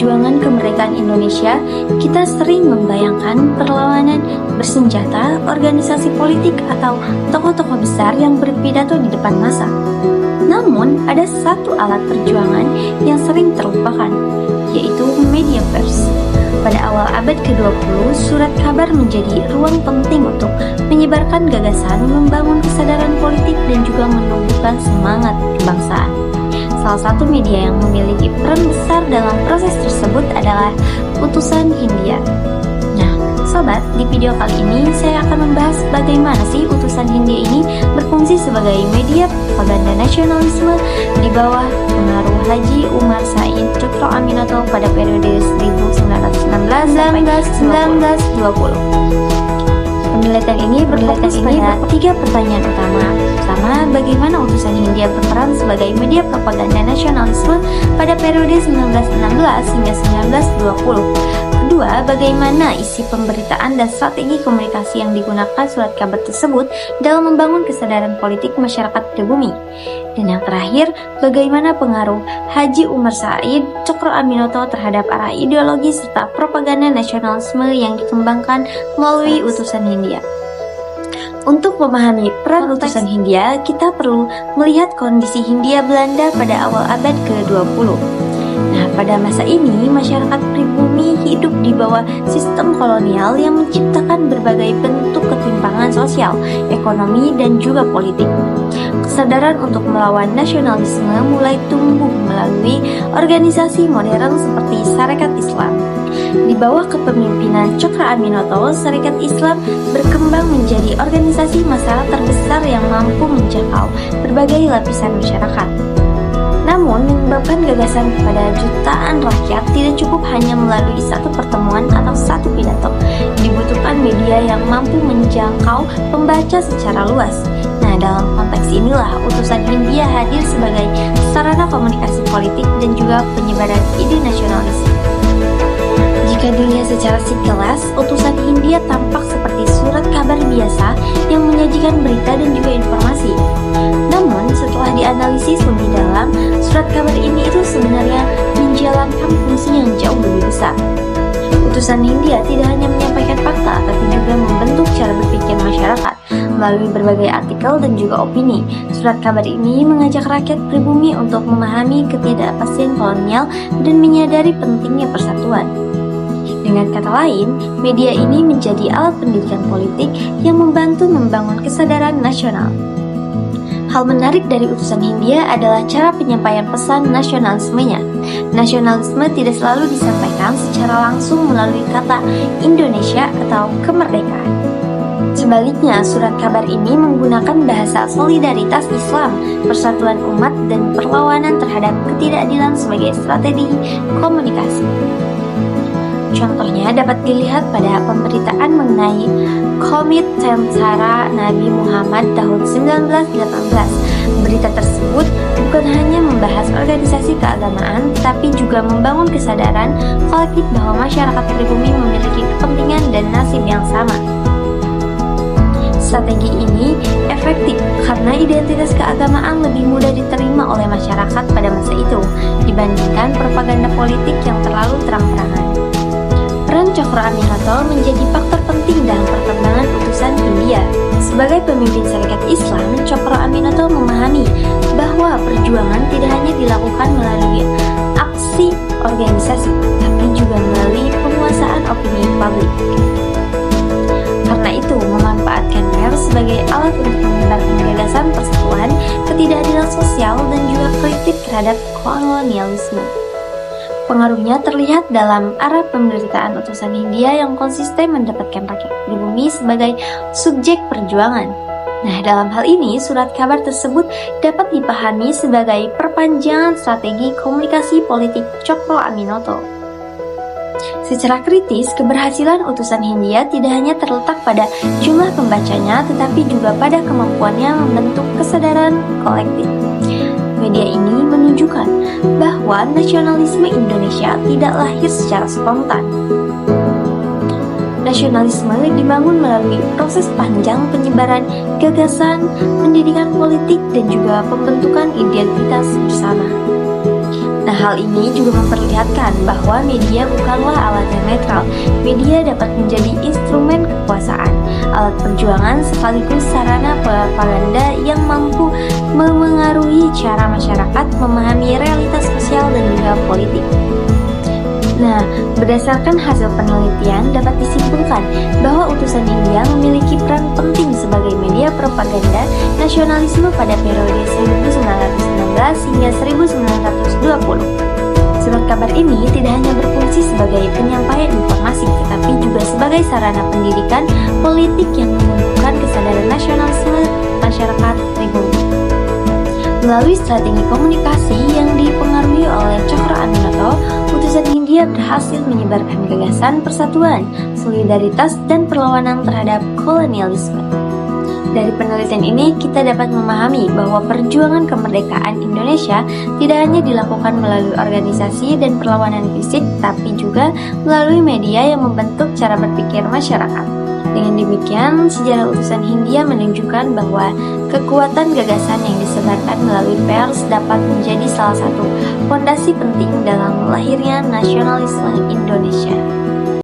perjuangan kemerdekaan Indonesia, kita sering membayangkan perlawanan bersenjata, organisasi politik, atau tokoh-tokoh besar yang berpidato di depan massa. Namun, ada satu alat perjuangan yang sering terlupakan, yaitu media pers. Pada awal abad ke-20, surat kabar menjadi ruang penting untuk menyebarkan gagasan, membangun kesadaran politik, dan juga menumbuhkan semangat kebangsaan. Salah satu media yang memiliki peran besar dalam proses tersebut adalah Utusan Hindia. Nah, sobat, di video kali ini saya akan membahas bagaimana sih Utusan Hindia ini berfungsi sebagai media propaganda nasionalisme di bawah pengaruh Haji Umar Said Tjokro Aminoto pada periode 1919 sampai 1920. Penelitian ini berfokus pada 3 pertanyaan utama. Pertama, bagaimana Utusan Hindia berperan sebagai media propaganda nasionalisme pada periode 1916 hingga 1920. Kedua, bagaimana isi pemberitaan dan strategi komunikasi yang digunakan surat kabar tersebut dalam membangun kesadaran politik masyarakat pribumi. Dan yang terakhir, bagaimana pengaruh Haji Umar Said Tjokro Aminoto terhadap arah ideologi serta propaganda nasionalisme yang dikembangkan melalui Utusan Hindia. Untuk memahami peran Utusan Hindia, kita perlu melihat kondisi Hindia Belanda pada awal abad ke-20. Nah, pada masa ini, masyarakat pribumi hidup di bawah sistem kolonial yang menciptakan berbagai bentuk ketimpangan sosial, ekonomi, dan juga politik. Kesadaran untuk melawan nasionalisme mulai tumbuh melalui organisasi modern seperti Sarekat Islam. Di bawah kepemimpinan Tjokro Aminoto, Sarekat Islam berkembang menjadi organisasi massa terbesar yang mampu menjangkau berbagai lapisan masyarakat. Namun, mengembangkan gagasan kepada jutaan rakyat tidak cukup hanya melalui satu pertemuan atau satu pidato. Dibutuhkan media yang mampu menjangkau pembaca secara luas. Nah, dalam konteks inilah Utusan Hindia hadir sebagai sarana komunikasi politik dan juga penyebaran ide nasionalis. Jika dilihat secara sekilas, Utusan Hindia tampak seperti surat kabar biasa yang menyajikan berita dan juga informasi. Namun, setelah dianalisis lebih dalam, surat kabar ini itu sebenarnya menjalankan fungsi yang jauh lebih besar. Utusan Hindia tidak hanya menyampaikan fakta, tapi juga membentuk cara berpikir masyarakat melalui berbagai artikel dan juga opini. Surat kabar ini mengajak rakyat pribumi untuk memahami ketidakpastian kolonial dan menyadari pentingnya persatuan. Dengan kata lain, media ini menjadi alat pendidikan politik yang membantu membangun kesadaran nasional. Hal menarik dari Utusan Hindia adalah cara penyampaian pesan nasionalismenya. Nasionalisme tidak selalu disampaikan secara langsung melalui kata Indonesia atau kemerdekaan. Sebaliknya, surat kabar ini menggunakan bahasa solidaritas Islam, persatuan umat, dan perlawanan terhadap ketidakadilan sebagai strategi komunikasi. Contohnya dapat dilihat pada pemberitaan mengenai Komit Tentara Nabi Muhammad tahun 1918. Berita tersebut bukan hanya membahas organisasi keagamaan, tapi juga membangun kesadaran kolektif bahwa masyarakat pribumi memiliki kepentingan dan nasib yang sama. Strategi ini efektif karena identitas keagamaan lebih mudah diterima oleh masyarakat pada masa itu dibandingkan propaganda politik yang terlalu terang-terangan. Peran Tjokro Aminoto menjadi faktor penting dalam perkembangan Utusan Hindia. Sebagai pemimpin Sarekat Islam, Tjokro Aminoto memahami bahwa perjuangan tidak hanya dilakukan melalui aksi organisasi, tapi juga melalui penguasaan opini publik. Karena itu, memanfaatkan pers sebagai alat untuk menyebarkan gagasan persatuan, ketidakadilan sosial, dan juga kritik terhadap kolonialisme. Pengaruhnya terlihat dalam arah pemberitaan Utusan Hindia yang konsisten mendapatkan rakyat pribumi sebagai subjek perjuangan. Nah, dalam hal ini, surat kabar tersebut dapat dipahami sebagai perpanjangan strategi komunikasi politik Tjokro Aminoto. Secara kritis, keberhasilan Utusan Hindia tidak hanya terletak pada jumlah pembacanya, tetapi juga pada kemampuannya membentuk kesadaran kolektif. Media ini menunjukkan bahwa nasionalisme Indonesia tidak lahir secara spontan. Nasionalisme dibangun melalui proses panjang penyebaran gagasan, pendidikan politik, dan juga pembentukan identitas bersama. Nah, hal ini juga memperlihatkan bahwa media bukanlah alat yang netral. Media dapat menjadi instrumen kekuasaan, alat perjuangan sekaligus sarana propaganda yang mampu memengaruhi cara masyarakat memahami realitas sosial dan juga politik. Nah, berdasarkan hasil penelitian dapat disimpulkan bahwa utusan Hindia memiliki peran penting sebagai media propaganda nasionalisme pada periode 1919 hingga 1920. Surat kabar ini tidak hanya berfungsi sebagai penyampaian informasi, tetapi juga sebagai sarana pendidikan politik yang menumbuhkan kesadaran nasionalisme masyarakat pribumi. Melalui strategi komunikasi yang dipengaruhi oleh Cokro-Aminoto, utusan Hindia berhasil menyebarkan gagasan persatuan, solidaritas, dan perlawanan terhadap kolonialisme. Dari penelitian ini, kita dapat memahami bahwa perjuangan kemerdekaan Indonesia tidak hanya dilakukan melalui organisasi dan perlawanan fisik, tapi juga melalui media yang membentuk cara berpikir masyarakat. Dengan demikian, sejarah utusan Hindia menunjukkan bahwa kekuatan gagasan yang disebarkan melalui pers dapat menjadi salah satu fondasi penting dalam lahirnya nasionalisme Indonesia.